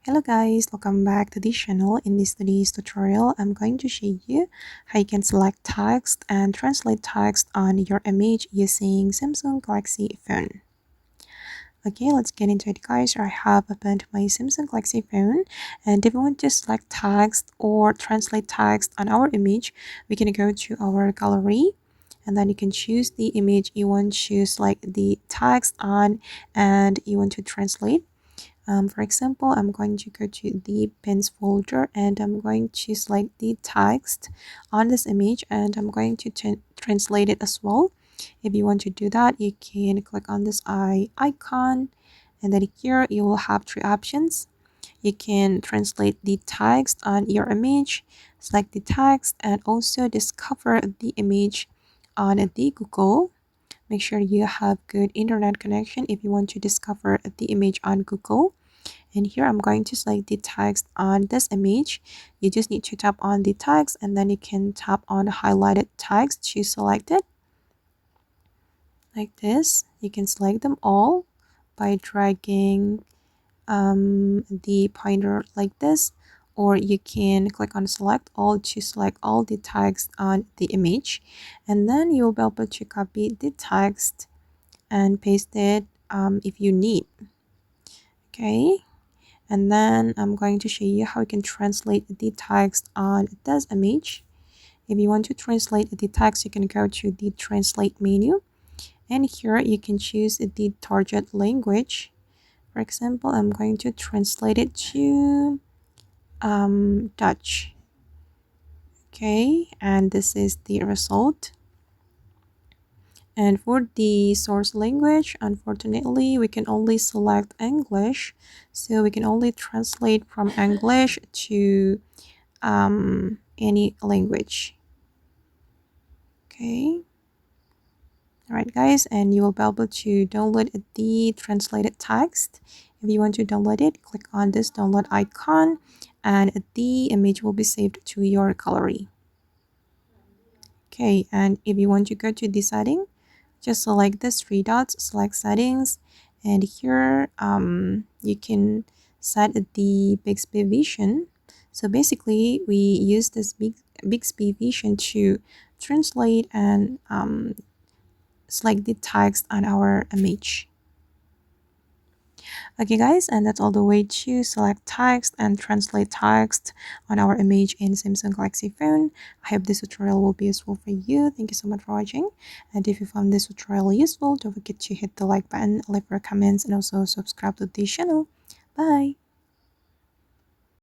Hello guys, welcome back to this channel. In today's tutorial, I'm going to show you how you can select text and translate text on your image using Samsung Galaxy phone. Okay, let's get into it guys. I have opened my Samsung Galaxy phone, and if you want to select text or translate text on our image, we can go to our gallery and then you can choose the image you want to select the text on and you want to translate. For example, I'm going to go to the pins folder and I'm going to select the text on this image and I'm going to translate it as well. If you want to do that, you can click on this icon and then here you will have three options. You can translate the text on your image, select the text, and also discover the image on the Google. Make sure you have good internet connection if you want to discover the image on Google. And here I'm going to select the text on this image. You just need to tap on the text and then you can tap on highlighted text to select it. Like this. You can select them all by dragging the pointer like this, or you can click on select all to select all the text on the image, and then you'll be able to copy the text and paste it if you need. Okay, and then I'm going to show you how you can translate the text on this image. If you want to translate the text, you can go to the translate menu, and here you can choose the target language. For example, I'm going to translate it to Dutch. Okay, and this is the result. And for the source language, unfortunately, we can only select English. So we can only translate from English to any language. Okay. Alright guys, and you will be able to download the translated text. If you want to download it, click on this download icon and the image will be saved to your gallery. Okay, and if you want to go to the setting, just select this three dots, select settings, and here you can set the Bixby Vision. So basically we use this Bixby Vision to translate and select the text on our image. Okay guys, and that's all the way to select text and translate text on our image in Samsung Galaxy phone. I hope this tutorial will be useful for you. Thank you so much for watching, and if you found this tutorial useful, don't forget to hit the like button, leave your comments, and also subscribe to the channel. Bye.